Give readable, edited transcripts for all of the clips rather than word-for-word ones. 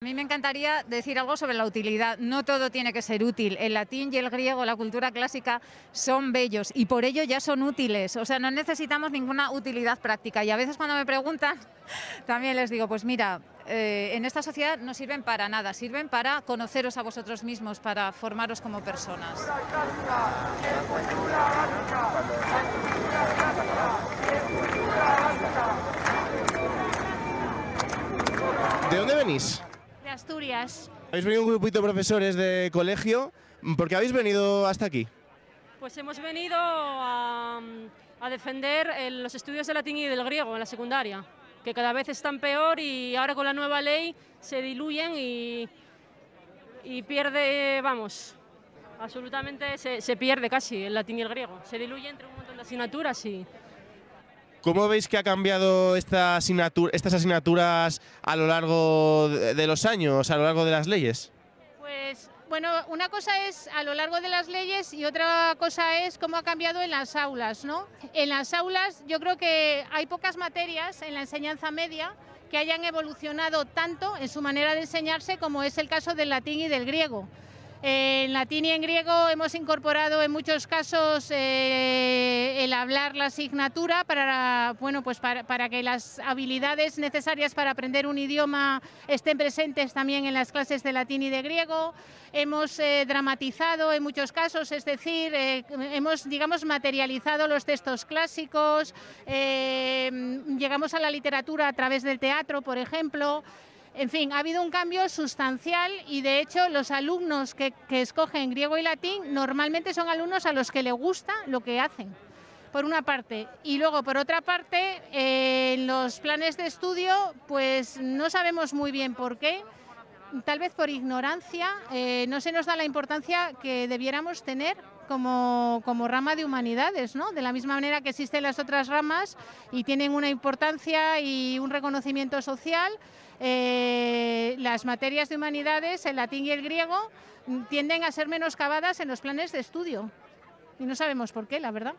mí me encantaría decir algo sobre la utilidad. No todo tiene que ser útil. El latín y el griego, la cultura clásica, son bellos y por ello ya son útiles. O sea, no necesitamos ninguna utilidad práctica. Y a veces cuando me preguntan, también les digo, pues mira, en esta sociedad no sirven para nada, sirven para conoceros a vosotros mismos, para formaros como personas. ¿De dónde venís? De Asturias. Habéis venido un grupito de profesores de colegio. ¿Por qué habéis venido hasta aquí? Pues hemos venido a defender los estudios de latín y del griego en la secundaria, que cada vez están peor y ahora con la nueva ley se diluyen y pierde, vamos, absolutamente se pierde casi el latín y el griego. Se diluye entre un montón de asignaturas y... ¿Cómo veis que ha cambiado estas asignaturas a lo largo de los años, a lo largo de las leyes? Pues bueno, una cosa es a lo largo de las leyes y otra cosa es cómo ha cambiado en las aulas, ¿no? En las aulas yo creo que hay pocas materias en la enseñanza media que hayan evolucionado tanto en su manera de enseñarse como es el caso del latín y del griego. En latín y en griego hemos incorporado en muchos casos el hablar la asignatura para, bueno, pues para que las habilidades necesarias para aprender un idioma estén presentes también en las clases de latín y de griego. Hemos dramatizado en muchos casos, es decir, hemos, digamos, materializado los textos clásicos, llegamos a la literatura a través del teatro, por ejemplo. En fin, ha habido un cambio sustancial y de hecho los alumnos que escogen griego y latín normalmente son alumnos a los que les gusta lo que hacen, por una parte. Y luego, por otra parte, en los planes de estudio pues no sabemos muy bien por qué, tal vez por ignorancia, no se nos da la importancia que debiéramos tener como rama de humanidades, ¿no? De la misma manera que existen las otras ramas y tienen una importancia y un reconocimiento social, las materias de humanidades, el latín y el griego, tienden a ser menoscabadas en los planes de estudio. Y no sabemos por qué, la verdad.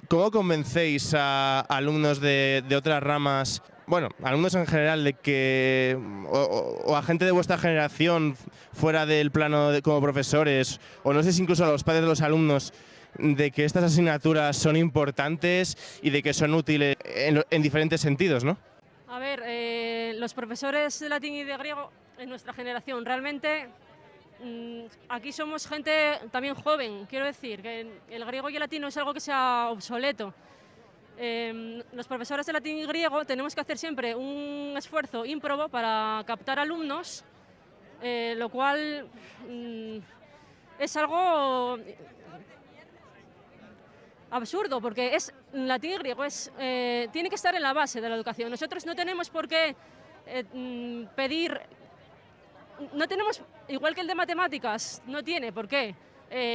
¿Cómo convencéis a alumnos de otras ramas, bueno, alumnos en general, de que o a gente de vuestra generación fuera del plano como profesores, o no sé si incluso a los padres de los alumnos, de que estas asignaturas son importantes y de que son útiles en diferentes sentidos, ¿no? A ver, los profesores de latín y de griego en nuestra generación realmente... Aquí somos gente también joven, quiero decir, que el griego y el latín no es algo que sea obsoleto. Los profesores de latín y griego tenemos que hacer siempre un esfuerzo ímprobo para captar alumnos, lo cual es algo absurdo, porque latín y griego tiene que estar en la base de la educación. Nosotros no tenemos por qué pedir... No tenemos, igual que el de matemáticas, no tiene por qué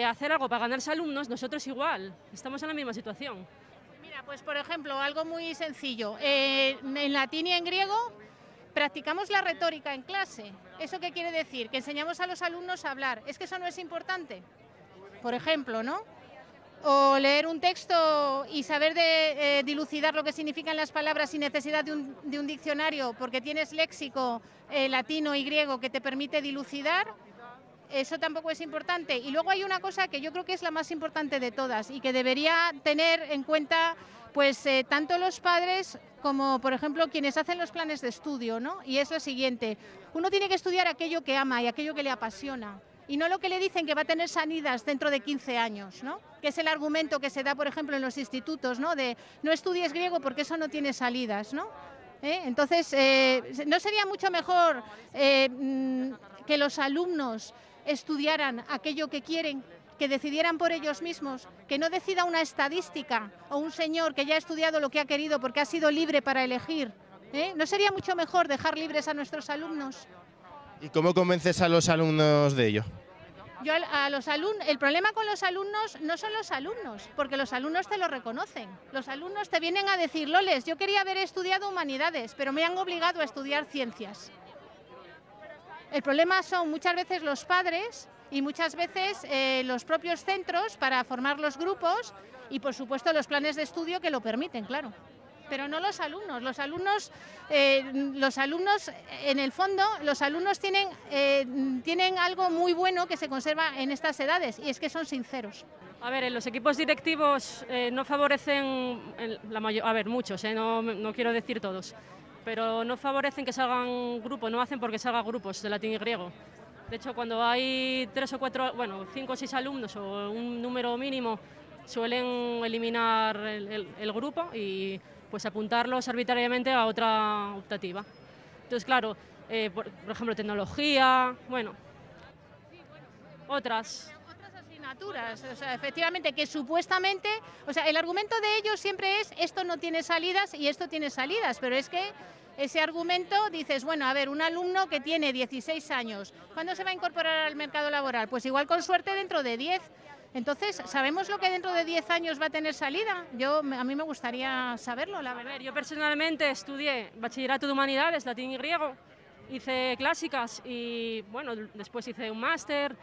hacer algo para ganarse alumnos, nosotros igual, estamos en la misma situación. Mira, pues por ejemplo, algo muy sencillo, en latín y en griego practicamos la retórica en clase. ¿Eso qué quiere decir? Que enseñamos a los alumnos a hablar. ¿Es que eso no es importante? Por ejemplo, ¿no? O leer un texto y saber dilucidar lo que significan las palabras sin necesidad de un diccionario, porque tienes léxico latino y griego que te permite dilucidar, eso tampoco es importante. Y luego hay una cosa que yo creo que es la más importante de todas y que debería tener en cuenta pues tanto los padres como, por ejemplo, quienes hacen los planes de estudio, ¿no? Y es lo siguiente, uno tiene que estudiar aquello que ama y aquello que le apasiona. Y no lo que le dicen que va a tener salidas dentro de 15 años, ¿no? Que es el argumento que se da, por ejemplo, en los institutos, ¿no? De no estudies griego porque eso no tiene salidas, ¿no? Entonces, ¿no sería mucho mejor que los alumnos estudiaran aquello que quieren, que decidieran por ellos mismos, que no decida una estadística o un señor que ya ha estudiado lo que ha querido porque ha sido libre para elegir? ¿No sería mucho mejor dejar libres a nuestros alumnos? ¿Y cómo convences a los alumnos de ello? Yo el problema con los alumnos no son los alumnos, porque los alumnos te lo reconocen. Los alumnos te vienen a decir, Loles, yo quería haber estudiado humanidades, pero me han obligado a estudiar ciencias. El problema son muchas veces los padres y muchas veces los propios centros para formar los grupos y, por supuesto, los planes de estudio que lo permiten, claro. pero no los alumnos. Los alumnos, en el fondo, los alumnos tienen algo muy bueno que se conserva en estas edades, y es que son sinceros. A ver, en los equipos directivos no favorecen, muchos, no quiero decir todos, pero no favorecen que salgan grupos, no hacen porque salgan grupos de latín y griego. De hecho, cuando hay 3 o 4, 5 o 6 alumnos o un número mínimo, suelen eliminar el grupo y pues apuntarlos arbitrariamente a otra optativa. Entonces, claro, por ejemplo, tecnología, otras asignaturas, o sea, efectivamente, que supuestamente, o sea, el argumento de ellos siempre es esto no tiene salidas y esto tiene salidas, pero es que ese argumento dices, bueno, a ver, un alumno que tiene 16 años, ¿cuándo se va a incorporar al mercado laboral? Pues igual con suerte dentro de 10. Entonces, ¿sabemos lo que dentro de 10 años va a tener salida? A mí me gustaría saberlo, la verdad. A ver, yo personalmente estudié bachillerato de humanidades, latín y griego, hice clásicas y después hice un máster.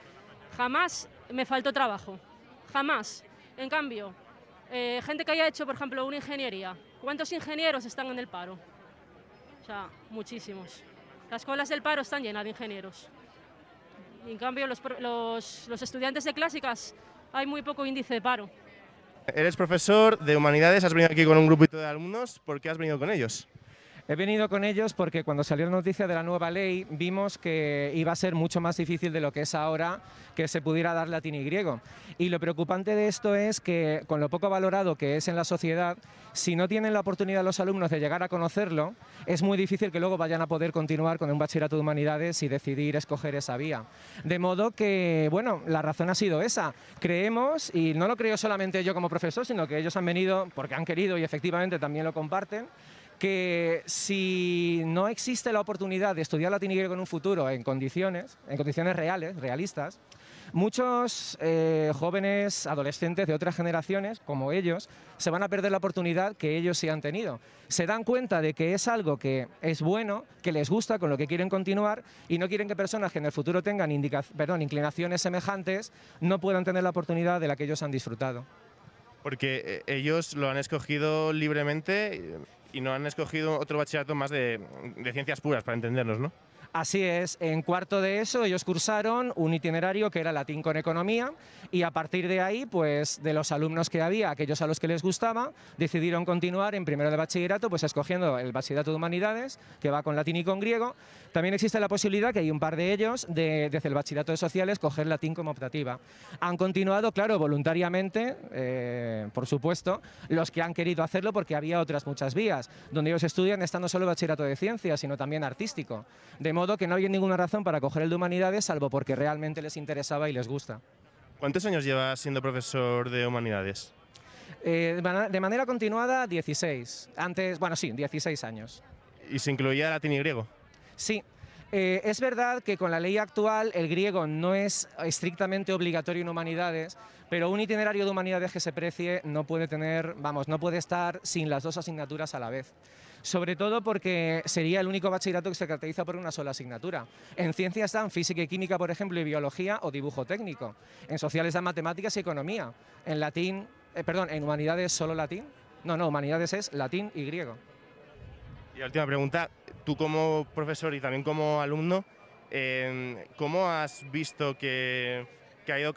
Jamás me faltó trabajo, jamás. En cambio, gente que haya hecho, por ejemplo, una ingeniería, ¿cuántos ingenieros están en el paro? O sea, muchísimos. Las colas del paro están llenas de ingenieros. Y en cambio, los estudiantes de clásicas, hay muy poco índice de paro. Eres profesor de humanidades, has venido aquí con un grupito de alumnos. ¿Por qué has venido con ellos? He venido con ellos porque cuando salió la noticia de la nueva ley vimos que iba a ser mucho más difícil de lo que es ahora que se pudiera dar latín y griego. Y lo preocupante de esto es que, con lo poco valorado que es en la sociedad, si no tienen la oportunidad los alumnos de llegar a conocerlo, es muy difícil que luego vayan a poder continuar con un bachillerato de humanidades y decidir escoger esa vía. De modo que, la razón ha sido esa. Creemos, y no lo creo solamente yo como profesor, sino que ellos han venido porque han querido y efectivamente también lo comparten, que si no existe la oportunidad de estudiar latín y griego en un futuro en condiciones reales, realistas, muchos jóvenes, adolescentes de otras generaciones, como ellos, se van a perder la oportunidad que ellos sí han tenido. Se dan cuenta de que es algo que es bueno, que les gusta, con lo que quieren continuar, y no quieren que personas que en el futuro tengan inclinaciones semejantes no puedan tener la oportunidad de la que ellos han disfrutado. Porque ellos lo han escogido libremente y no han escogido otro bachillerato más de ciencias puras, para entendernos, ¿no? Así es, en cuarto de eso ellos cursaron un itinerario que era latín con economía y a partir de ahí, pues de los alumnos que había, aquellos a los que les gustaba, decidieron continuar en primero de bachillerato, pues escogiendo el bachillerato de humanidades, que va con latín y con griego. También existe la posibilidad, que hay un par de ellos, desde el bachillerato de sociales, coger latín como optativa. Han continuado, claro, voluntariamente, por supuesto, los que han querido hacerlo, porque había otras muchas vías, donde ellos estudian estando solo bachillerato de ciencias, sino también artístico. De modo que no había ninguna razón para coger el de humanidades, salvo porque realmente les interesaba y les gusta. ¿Cuántos años llevas siendo profesor de humanidades? De manera continuada, 16. Antes, 16 años. ¿Y se incluía latín y griego? Sí. Es verdad que con la ley actual el griego no es estrictamente obligatorio en humanidades, pero un itinerario de humanidades que se precie no puede no puede estar sin las dos asignaturas a la vez. Sobre todo porque sería el único bachillerato que se caracteriza por una sola asignatura. En ciencias dan física y química, por ejemplo, y biología o dibujo técnico. En sociales dan matemáticas y economía. En humanidades solo latín. No, humanidades es latín y griego. Y la última pregunta, tú como profesor y también como alumno, ¿cómo has visto que han ido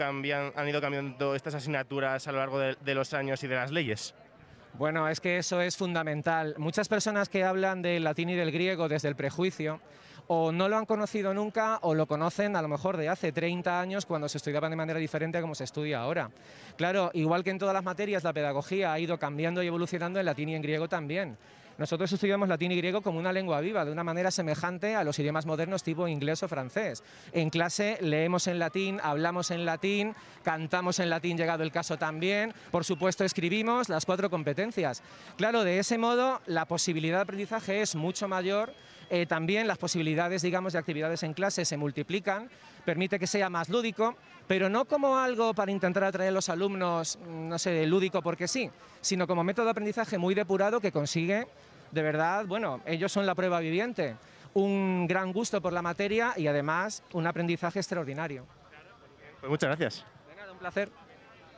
cambiando estas asignaturas a lo largo de los años y de las leyes? Bueno, es que eso es fundamental. Muchas personas que hablan del latín y del griego desde el prejuicio o no lo han conocido nunca o lo conocen a lo mejor de hace 30 años cuando se estudiaban de manera diferente a como se estudia ahora. Claro, igual que en todas las materias, la pedagogía ha ido cambiando y evolucionando en latín y en griego también. Nosotros estudiamos latín y griego como una lengua viva, de una manera semejante a los idiomas modernos tipo inglés o francés. En clase leemos en latín, hablamos en latín, cantamos en latín, llegado el caso también. Por supuesto, escribimos las 4 competencias. Claro, de ese modo, la posibilidad de aprendizaje es mucho mayor. También las posibilidades, de actividades en clase se multiplican, permite que sea más lúdico, pero no como algo para intentar atraer a los alumnos, lúdico porque sí, sino como método de aprendizaje muy depurado que consigue, de verdad, ellos son la prueba viviente, un gran gusto por la materia y además un aprendizaje extraordinario. Pues muchas gracias. De nada, un placer.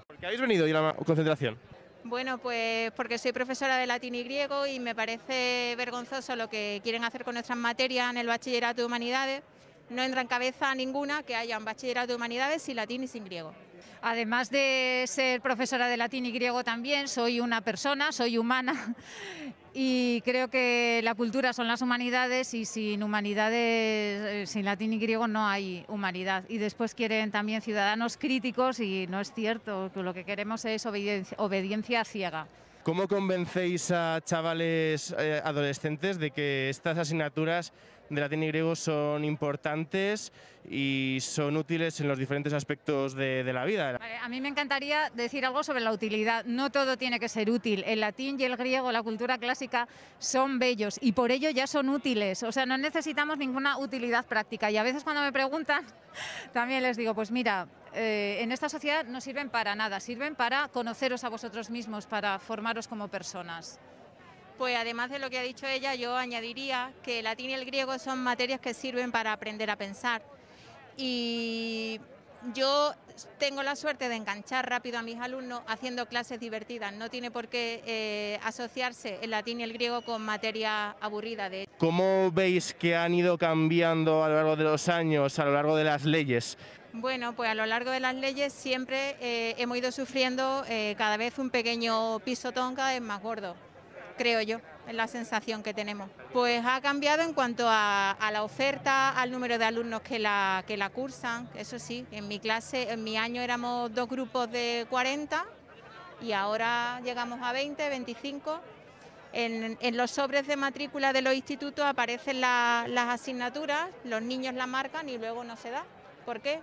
¿Por qué habéis venido hoy a la concentración? Bueno, pues porque soy profesora de latín y griego y me parece vergonzoso lo que quieren hacer con nuestras materias en el bachillerato de humanidades. No entra en cabeza ninguna que haya un bachillerato de humanidades sin latín y sin griego. Además de ser profesora de latín y griego también, soy una persona, soy humana y creo que la cultura son las humanidades y sin humanidades, sin latín y griego no hay humanidad. Y después quieren también ciudadanos críticos y no es cierto, que lo que queremos es obediencia ciega. ¿Cómo convencéis a chavales adolescentes de que estas asignaturas de latín y griego son importantes y son útiles en los diferentes aspectos de la vida? Vale, a mí me encantaría decir algo sobre la utilidad. No todo tiene que ser útil. El latín y el griego, la cultura clásica, son bellos y por ello ya son útiles. O sea, no necesitamos ninguna utilidad práctica. Y a veces cuando me preguntan, también les digo, pues mira, en esta sociedad no sirven para nada, sirven para conoceros a vosotros mismos, para formaros como personas. Pues además de lo que ha dicho ella, yo añadiría que el latín y el griego son materias que sirven para aprender a pensar. Y yo tengo la suerte de enganchar rápido a mis alumnos haciendo clases divertidas. No tiene por qué asociarse el latín y el griego con materia aburrida. ¿Cómo veis que han ido cambiando a lo largo de los años, a lo largo de las leyes? Bueno, pues a lo largo de las leyes siempre hemos ido sufriendo cada vez un pequeño pisotón cada vez más gordo, creo yo, es la sensación que tenemos. Pues ha cambiado en cuanto a la oferta, al número de alumnos que la cursan, eso sí, en mi clase, en mi año éramos 2 grupos de 40 y ahora llegamos a 20, 25. En los sobres de matrícula de los institutos aparecen las asignaturas, los niños las marcan y luego no se da. ¿Por qué?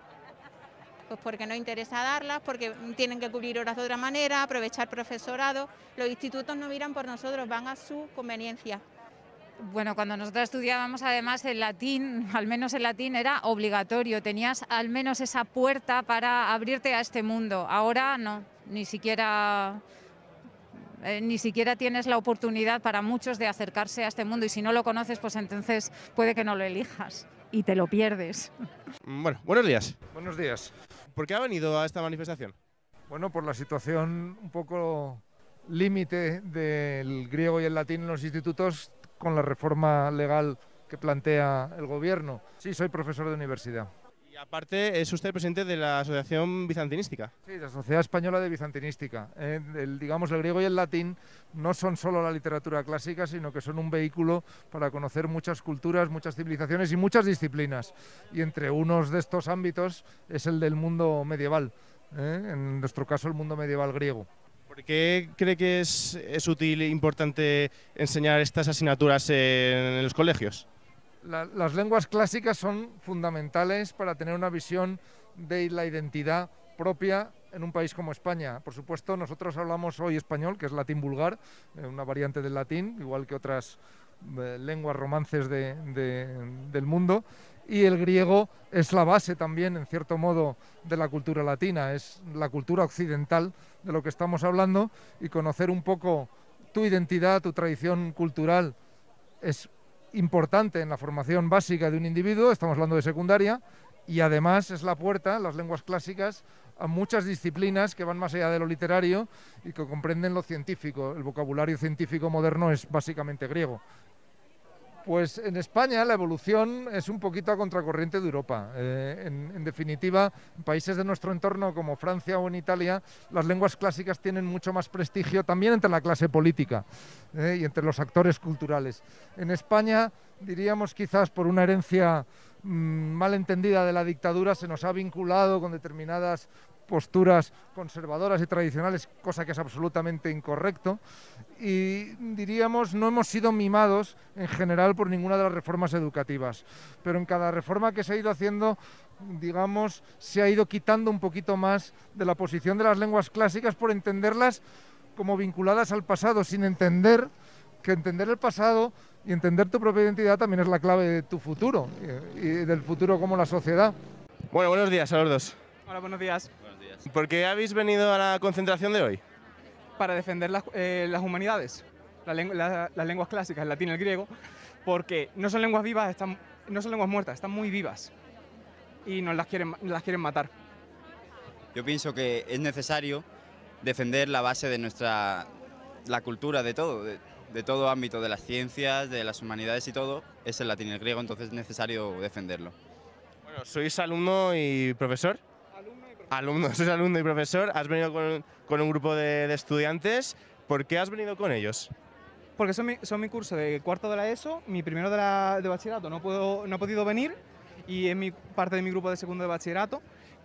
Pues porque no interesa darlas, porque tienen que cubrir horas de otra manera, aprovechar profesorado. Los institutos no miran por nosotros, van a su conveniencia. Bueno, cuando nosotros estudiábamos, además, el latín, al menos el latín era obligatorio, tenías al menos esa puerta para abrirte a este mundo. Ahora no, ni siquiera tienes la oportunidad para muchos de acercarse a este mundo y si no lo conoces, pues entonces puede que no lo elijas y te lo pierdes. Bueno, buenos días. Buenos días. ¿Por qué ha venido a esta manifestación? Bueno, por la situación un poco límite del griego y el latín en los institutos con la reforma legal que plantea el gobierno. Sí, soy profesor de universidad. Y aparte es usted presidente de la Asociación Bizantinística. Sí, de la Sociedad Española de Bizantinística. Digamos, el griego y el latín no son solo la literatura clásica, sino que son un vehículo para conocer muchas culturas, muchas civilizaciones y muchas disciplinas. Y entre unos de estos ámbitos es el del mundo medieval, en nuestro caso el mundo medieval griego. ¿Por qué cree que es útil e importante enseñar estas asignaturas en los colegios? Las lenguas clásicas son fundamentales para tener una visión de la identidad propia en un país como España. Por supuesto, nosotros hablamos hoy español, que es latín vulgar, una variante del latín, igual que otras lenguas romances del mundo, y el griego es la base también, en cierto modo, de la cultura latina, es la cultura occidental de lo que estamos hablando, y conocer un poco tu identidad, tu tradición cultural es importante en la formación básica de un individuo, estamos hablando de secundaria, y además es la puerta, las lenguas clásicas, a muchas disciplinas que van más allá de lo literario y que comprenden lo científico. El vocabulario científico moderno es básicamente griego. Pues en España la evolución es un poquito a contracorriente de Europa. En definitiva, en países de nuestro entorno como Francia o en Italia, las lenguas clásicas tienen mucho más prestigio también entre la clase política y entre los actores culturales. En España, diríamos quizás por una herencia mal entendida de la dictadura, se nos ha vinculado con determinadas posturas conservadoras y tradicionales, cosa que es absolutamente incorrecto, y diríamos no hemos sido mimados en general por ninguna de las reformas educativas, pero en cada reforma que se ha ido haciendo, digamos, se ha ido quitando un poquito más de la posición de las lenguas clásicas por entenderlas como vinculadas al pasado, sin entender que entender el pasado y entender tu propia identidad también es la clave de tu futuro y del futuro como la sociedad. Bueno, buenos días a los dos. Hola, buenos días. ¿Por qué habéis venido a la concentración de hoy? Para defender las humanidades, las lenguas clásicas, el latín y el griego, porque no son lenguas vivas, no son lenguas muertas, están muy vivas y nos las quieren matar. Yo pienso que es necesario defender la base de la cultura, de todo, de todo ámbito, de las ciencias, de las humanidades y todo, es el latín y el griego, entonces es necesario defenderlo. Bueno, ¿sois alumno y profesor? Sois alumno y profesor, has venido con un grupo de estudiantes. ¿Por qué has venido con ellos? Porque son mi curso de cuarto de la ESO, mi primero de bachillerato no ha podido venir y es parte de mi grupo de segundo de bachillerato,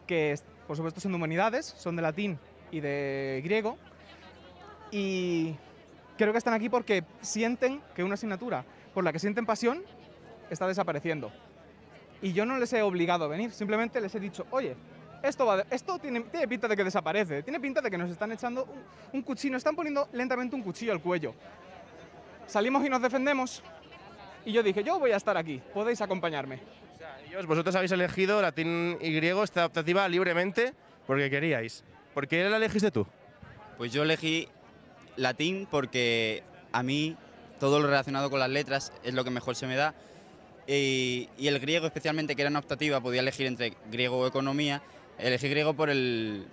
que por supuesto son de humanidades, son de latín y de griego, y creo que están aquí porque sienten que una asignatura por la que sienten pasión está desapareciendo. Y yo no les he obligado a venir, simplemente les he dicho, oye, esto tiene pinta de que desaparece, tiene pinta de que nos están echando un cuchillo, nos están poniendo lentamente un cuchillo al cuello. Salimos y nos defendemos, y yo dije, yo voy a estar aquí, podéis acompañarme. O sea, vosotros habéis elegido latín y griego, esta optativa libremente, porque queríais. ¿Por qué la elegiste tú? Pues yo elegí latín porque a mí todo lo relacionado con las letras es lo que mejor se me da, y el griego especialmente, que era una optativa, podía elegir entre griego o economía. Elegí griego por la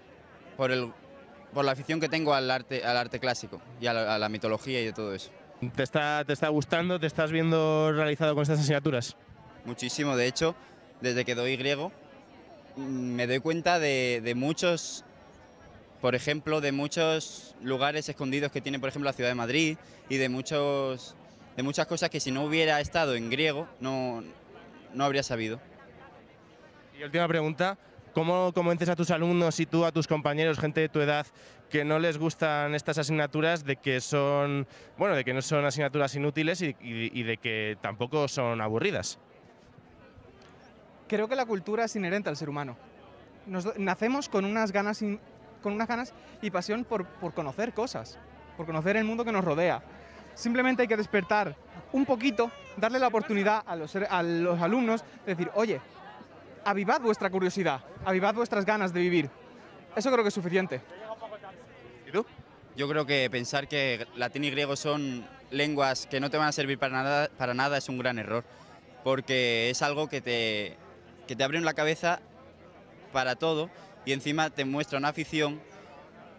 afición que tengo al arte clásico y a la mitología y de todo eso. ¿Te está gustando? ¿Te estás viendo realizado con estas asignaturas? Muchísimo, de hecho, desde que doy griego me doy cuenta de muchos, por ejemplo, de muchos lugares escondidos que tiene, por ejemplo, la ciudad de Madrid, y de muchas cosas que si no hubiera estado en griego no habría sabido. Y última pregunta, ¿cómo convences a tus alumnos y tú a tus compañeros, gente de tu edad, que no les gustan estas asignaturas, de que no son asignaturas inútiles y de que tampoco son aburridas? Creo que la cultura es inherente al ser humano. Nacemos con unas ganas y pasión por conocer cosas, por conocer el mundo que nos rodea. Simplemente hay que despertar un poquito, darle la oportunidad a los alumnos de decir, oye, avivad vuestra curiosidad, avivad vuestras ganas de vivir. Eso creo que es suficiente. ¿Y tú? Yo creo que pensar que latín y griego son lenguas que no te van a servir para nada es un gran error, porque es algo que te abre la cabeza para todo, y encima te muestra una afición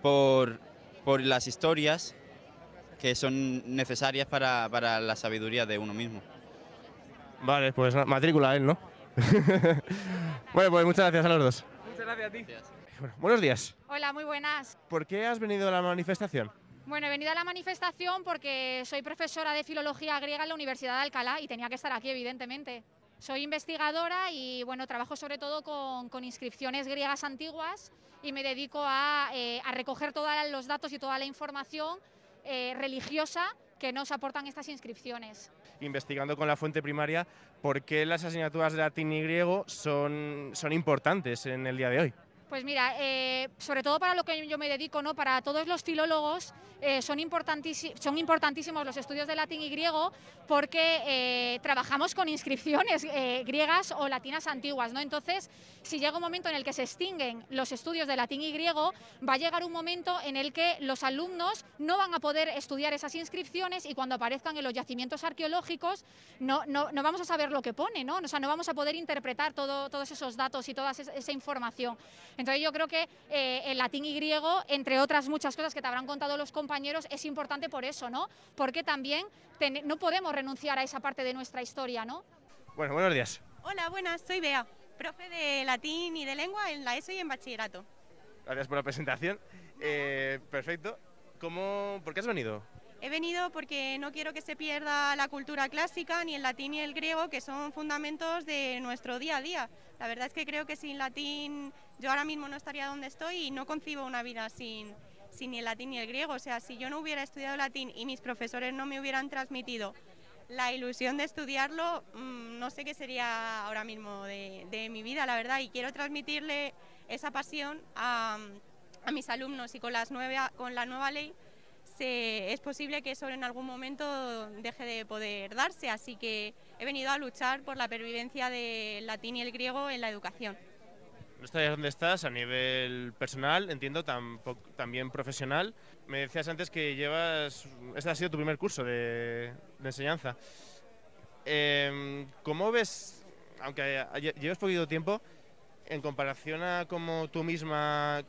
por las historias que son necesarias para la sabiduría de uno mismo. Vale, pues matrícula él, ¿no? Bueno, pues muchas gracias a los dos. Muchas gracias a ti. Bueno, buenos días. Hola, muy buenas. ¿Por qué has venido a la manifestación? Bueno, he venido a la manifestación porque soy profesora de filología griega en la Universidad de Alcalá y tenía que estar aquí, evidentemente. Soy investigadora y bueno, trabajo sobre todo con inscripciones griegas antiguas y me dedico a recoger todos los datos y toda la información religiosa que nos aportan estas inscripciones. Investigando con la fuente primaria, ¿por qué las asignaturas de latín y griego son importantes en el día de hoy? Pues mira, sobre todo para lo que yo me dedico, ¿no? Para todos los filólogos son importantísimos los estudios de latín y griego porque trabajamos con inscripciones griegas o latinas antiguas, ¿no? Entonces, si llega un momento en el que se extinguen los estudios de latín y griego, va a llegar un momento en el que los alumnos no van a poder estudiar esas inscripciones y cuando aparezcan en los yacimientos arqueológicos no vamos a saber lo que pone, ¿no? O sea, no vamos a poder interpretar todos esos datos y toda esa información. Entonces yo creo que el latín y griego, entre otras muchas cosas que te habrán contado los compañeros, es importante por eso, ¿no? Porque también no podemos renunciar a esa parte de nuestra historia, ¿no? Bueno, buenos días. Hola, buenas, soy Bea, profe de latín y de lengua en la ESO y en bachillerato. Gracias por la presentación. Perfecto. ¿Por qué has venido? He venido porque no quiero que se pierda la cultura clásica, ni el latín ni el griego, que son fundamentos de nuestro día a día. La verdad es que creo que sin latín yo ahora mismo no estaría donde estoy y no concibo una vida sin ni el latín ni el griego. O sea, si yo no hubiera estudiado latín y mis profesores no me hubieran transmitido la ilusión de estudiarlo, no sé qué sería ahora mismo de mi vida, la verdad. Y quiero transmitirle esa pasión a mis alumnos y con la nueva ley es posible que eso en algún momento deje de poder darse, así que he venido a luchar por la pervivencia del latín y el griego en la educación. No sabías dónde estás a nivel personal, entiendo, también profesional. Me decías antes que este ha sido tu primer curso de enseñanza. ¿Cómo ves, aunque lleves poquito tiempo, en comparación a cómo tú misma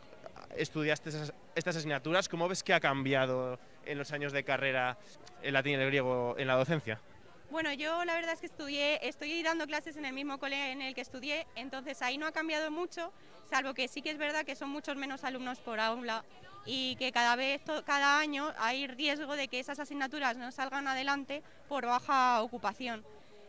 estudiaste estas asignaturas, ¿cómo ves que ha cambiado en los años de carrera el latín y el griego en la docencia? Bueno, yo la verdad es que estoy dando clases en el mismo cole en el que estudié, entonces ahí no ha cambiado mucho, salvo que sí que es verdad que son muchos menos alumnos por aula y que cada año hay riesgo de que esas asignaturas no salgan adelante por baja ocupación.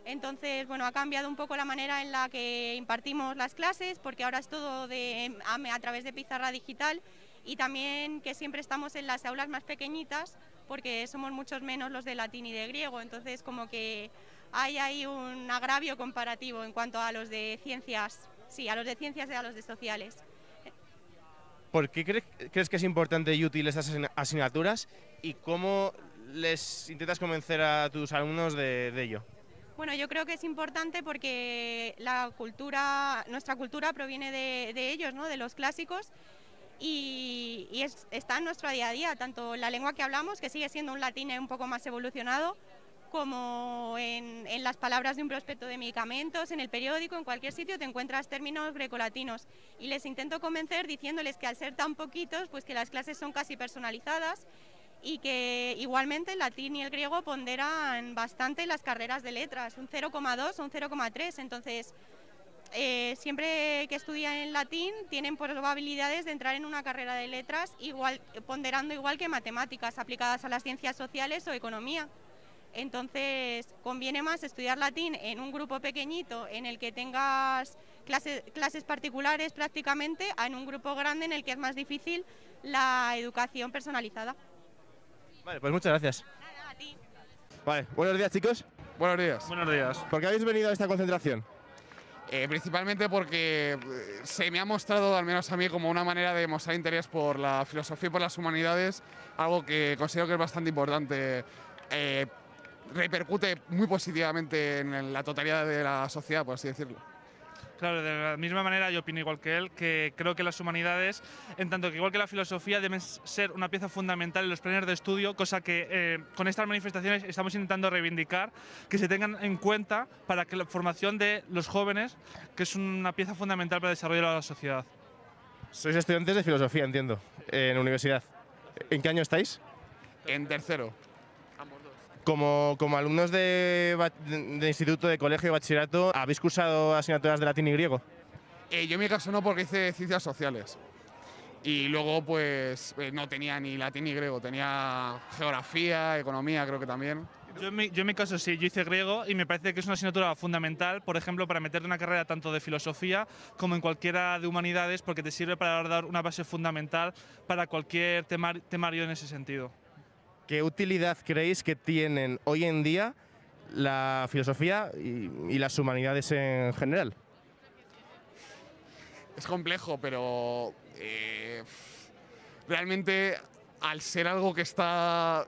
Entonces, bueno, ha cambiado un poco la manera en la que impartimos las clases, porque ahora es todo a través de pizarra digital, y también que siempre estamos en las aulas más pequeñitas, porque somos muchos menos los de latín y de griego, entonces como que hay ahí un agravio comparativo en cuanto a los de ciencias, sí, a los de ciencias y a los de sociales. ¿Por qué crees que es importante y útil estas asignaturas y cómo les intentas convencer a tus alumnos de ello? Bueno, yo creo que es importante porque nuestra cultura proviene de ellos, ¿no? De los clásicos, y está en nuestro día a día, tanto en la lengua que hablamos, que sigue siendo un latín un poco más evolucionado, como en las palabras de un prospecto de medicamentos, en el periódico, en cualquier sitio te encuentras términos grecolatinos. Y les intento convencer diciéndoles que al ser tan poquitos, pues que las clases son casi personalizadas y que igualmente el latín y el griego ponderan bastante en las carreras de letras, un 0,2 o un 0,3, entonces siempre que estudian en latín tienen probabilidades de entrar en una carrera de letras ponderando igual que matemáticas aplicadas a las ciencias sociales o economía. Entonces conviene más estudiar latín en un grupo pequeñito en el que tengas clases particulares prácticamente, a en un grupo grande en el que es más difícil la educación personalizada. Vale, pues muchas gracias. Nada, a ti. Vale, buenos días, chicos. Buenos días. Buenos días. ¿Por qué habéis venido a esta concentración? Principalmente porque se me ha mostrado, al menos a mí, como una manera de mostrar interés por la filosofía y por las humanidades, algo que considero que es bastante importante. Repercute muy positivamente en la totalidad de la sociedad, por así decirlo. Claro, de la misma manera yo opino igual que él, que creo que las humanidades, en tanto que igual que la filosofía, deben ser una pieza fundamental en los planes de estudio, cosa que con estas manifestaciones estamos intentando reivindicar, que se tengan en cuenta para que la formación de los jóvenes, que es una pieza fundamental para desarrollar la sociedad. Sois estudiantes de filosofía, entiendo, en la universidad. ¿En qué año estáis? En tercero. Como alumnos de instituto, de colegio, de bachillerato, ¿habéis cursado asignaturas de latín y griego? Yo en mi caso no, porque hice ciencias sociales. Y luego pues no tenía ni latín ni griego, tenía geografía, economía creo que también. Yo en mi caso sí, yo hice griego y me parece que es una asignatura fundamental, por ejemplo, para meterte en una carrera tanto de filosofía como en cualquiera de humanidades, porque te sirve para dar una base fundamental para cualquier temario en ese sentido. ¿Qué utilidad creéis que tienen hoy en día la filosofía y las humanidades en general? Es complejo, pero realmente al ser algo que está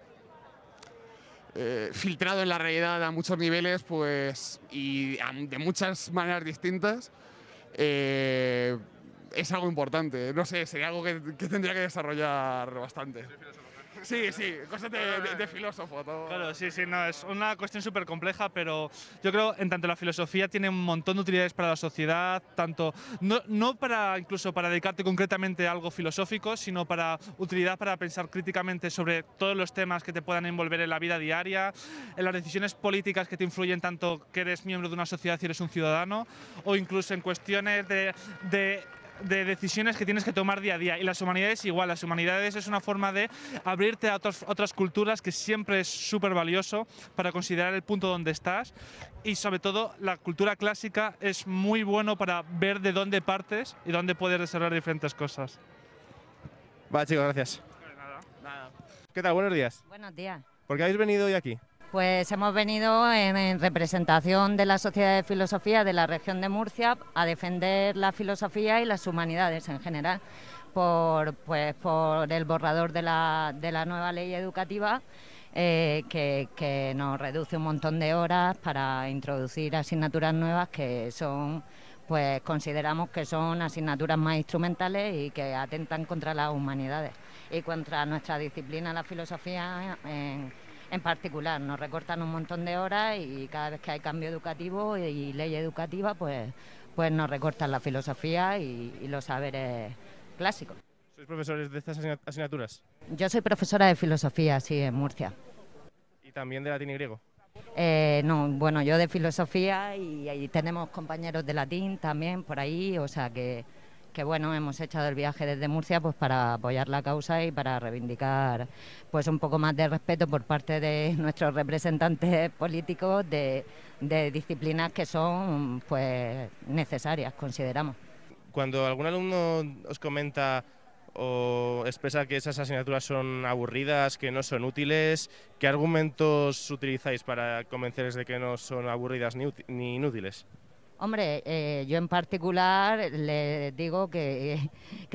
filtrado en la realidad a muchos niveles, pues, y de muchas maneras distintas, es algo importante. No sé, sería algo que tendría que desarrollar bastante. Sí, cosas de filósofo. Todo. Claro, sí, no, es una cuestión súper compleja, pero yo creo en tanto la filosofía tiene un montón de utilidades para la sociedad, tanto no para incluso para dedicarte concretamente a algo filosófico, sino para utilidad para pensar críticamente sobre todos los temas que te puedan envolver en la vida diaria, en las decisiones políticas que te influyen tanto que eres miembro de una sociedad y eres un ciudadano, o incluso en cuestiones de decisiones que tienes que tomar día a día. Y las humanidades igual, las humanidades es una forma de abrirte a otras culturas, que siempre es súper valioso para considerar el punto donde estás, y sobre todo la cultura clásica es muy bueno para ver de dónde partes y dónde puedes desarrollar diferentes cosas. Vale, chicos, gracias. Nada. ¿Qué tal? Buenos días. Buenos días. ¿Por qué habéis venido hoy aquí? Pues hemos venido en representación de la Sociedad de Filosofía de la región de Murcia a defender la filosofía y las humanidades en general por el borrador de la nueva ley educativa que nos reduce un montón de horas para introducir asignaturas nuevas que son, pues consideramos que son asignaturas más instrumentales y que atentan contra las humanidades y contra nuestra disciplina, la filosofía en particular. Nos recortan un montón de horas y cada vez que hay cambio educativo y ley educativa, pues nos recortan la filosofía y los saberes clásicos. ¿Sois profesores de estas asignaturas? Yo soy profesora de filosofía, sí, en Murcia. ¿Y también de latín y griego? No, bueno, yo de filosofía y ahí tenemos compañeros de latín también por ahí, o sea que bueno, hemos echado el viaje desde Murcia pues para apoyar la causa y para reivindicar pues un poco más de respeto por parte de nuestros representantes políticos de disciplinas que son pues necesarias, consideramos. Cuando algún alumno os comenta o expresa que esas asignaturas son aburridas, que no son útiles, ¿qué argumentos utilizáis para convencerles de que no son aburridas ni inútiles? Hombre, yo en particular les digo que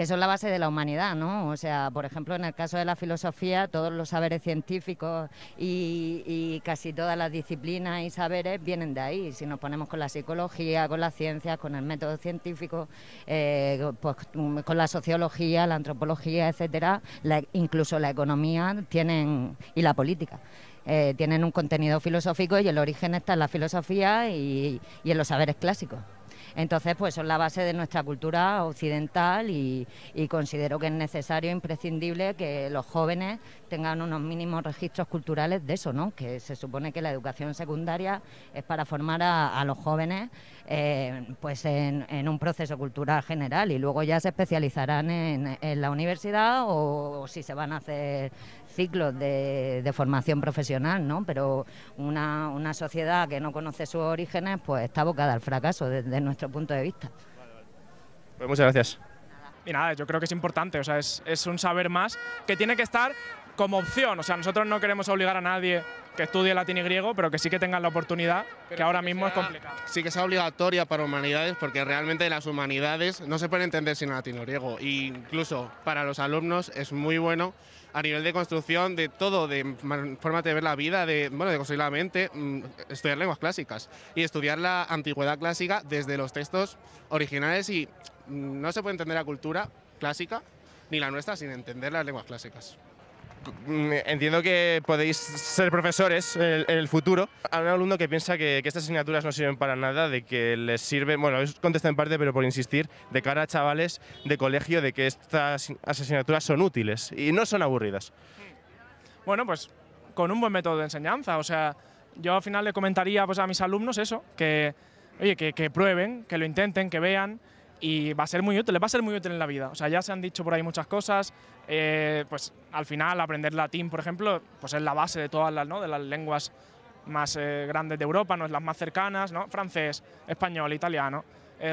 son la base de la humanidad, ¿no? O sea, por ejemplo, en el caso de la filosofía, todos los saberes científicos y casi todas las disciplinas y saberes vienen de ahí. Si nos ponemos con la psicología, con las ciencias, con el método científico, pues con la sociología, la antropología, etcétera, incluso la economía y la política. Tienen un contenido filosófico y el origen está en la filosofía y en los saberes clásicos. Entonces, pues son la base de nuestra cultura occidental y considero que es necesario, imprescindible que los jóvenes tengan unos mínimos registros culturales de eso, ¿no? Que se supone que la educación secundaria es para formar a los jóvenes pues en un proceso cultural general y luego ya se especializarán en la universidad o si se van a hacer ciclos de formación profesional, ¿no? Pero una sociedad que no conoce sus orígenes pues está abocada al fracaso desde nuestro punto de vista. Pues muchas gracias. Y nada, yo creo que es importante, o sea, es un saber más que tiene que estar como opción, o sea, nosotros no queremos obligar a nadie que estudie latín y griego, pero que sí que tengan la oportunidad, pero que ahora mismo es complicado. Sí que sea obligatoria para humanidades, porque realmente las humanidades no se pueden entender sin latín o griego, e incluso para los alumnos es muy bueno a nivel de construcción de todo, de forma de ver la vida, de construir la mente, estudiar lenguas clásicas y estudiar la antigüedad clásica desde los textos originales y no se puede entender la cultura clásica ni la nuestra sin entender las lenguas clásicas. Entiendo que podéis ser profesores en el futuro. Hay un alumno que piensa que estas asignaturas no sirven para nada, de que les sirven, bueno, os contesto en parte, pero por insistir, de cara a chavales de colegio, de que estas asignaturas son útiles y no son aburridas. Bueno, pues con un buen método de enseñanza, o sea, yo al final le comentaría pues, a mis alumnos eso, que, oye, que prueben, que lo intenten, que vean, y va a ser muy útil, les va a ser muy útil en la vida. O sea, ya se han dicho por ahí muchas cosas, pues al final aprender latín, por ejemplo, pues es la base de todas las, ¿no? de las lenguas más grandes de Europa, no es las más cercanas, ¿no? Francés, español, italiano,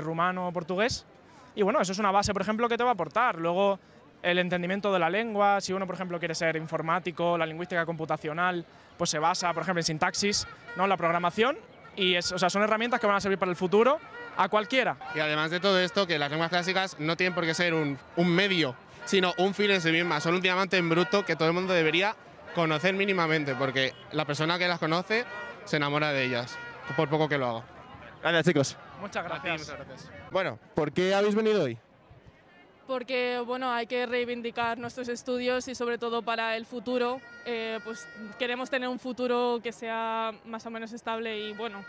rumano, portugués. Y bueno, eso es una base, por ejemplo, que te va a aportar. Luego, el entendimiento de la lengua, si uno, por ejemplo, quiere ser informático, la lingüística computacional, pues se basa, por ejemplo, en sintaxis, ¿no? La programación. Y o sea, son herramientas que van a servir para el futuro a cualquiera. Y además de todo esto, que las lenguas clásicas no tienen por qué ser un medio, sino un fin en sí mismas. Son un diamante en bruto que todo el mundo debería conocer mínimamente, porque la persona que las conoce se enamora de ellas, por poco que lo haga. Gracias, chicos. Muchas gracias. Muchas gracias. Bueno, ¿por qué habéis venido hoy? Porque bueno, hay que reivindicar nuestros estudios y sobre todo para el futuro, pues queremos tener un futuro que sea más o menos estable y bueno.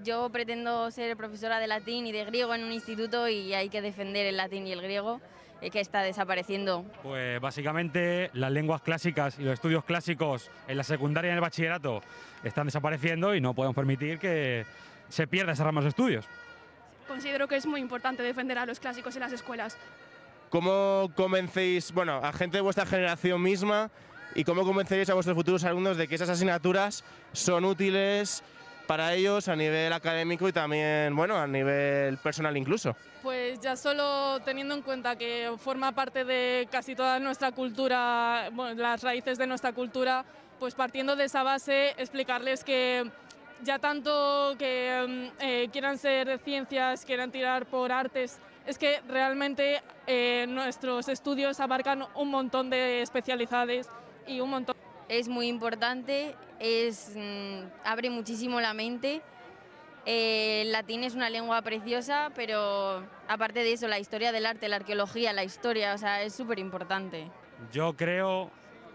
Yo pretendo ser profesora de latín y de griego en un instituto y hay que defender el latín y el griego, que está desapareciendo. Pues básicamente las lenguas clásicas y los estudios clásicos en la secundaria y en el bachillerato están desapareciendo y no podemos permitir que se pierda esa rama de estudios. Considero que es muy importante defender a los clásicos en las escuelas. ¿Cómo convencéis, bueno, a gente de vuestra generación misma y cómo convenceréis a vuestros futuros alumnos de que esas asignaturas son útiles para ellos a nivel académico y también, bueno, a nivel personal incluso? Pues ya solo teniendo en cuenta que forma parte de casi toda nuestra cultura, bueno, las raíces de nuestra cultura, pues partiendo de esa base explicarles que ya tanto que quieran ser de ciencias, quieran tirar por artes, es que realmente nuestros estudios abarcan un montón de especialidades y un montón. Es muy importante, abre muchísimo la mente. El latín es una lengua preciosa, pero aparte de eso, la historia del arte, la arqueología, la historia, o sea, es súper importante. Yo creo,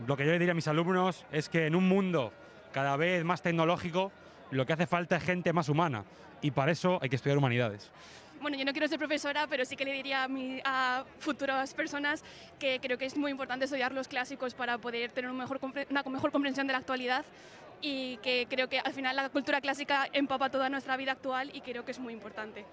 lo que yo le diría a mis alumnos es que en un mundo cada vez más tecnológico, lo que hace falta es gente más humana y para eso hay que estudiar humanidades. Bueno, yo no quiero ser profesora, pero sí que le diría a futuras personas que creo que es muy importante estudiar los clásicos para poder tener una mejor comprensión de la actualidad, y que creo que al final la cultura clásica empapa toda nuestra vida actual y creo que es muy importante.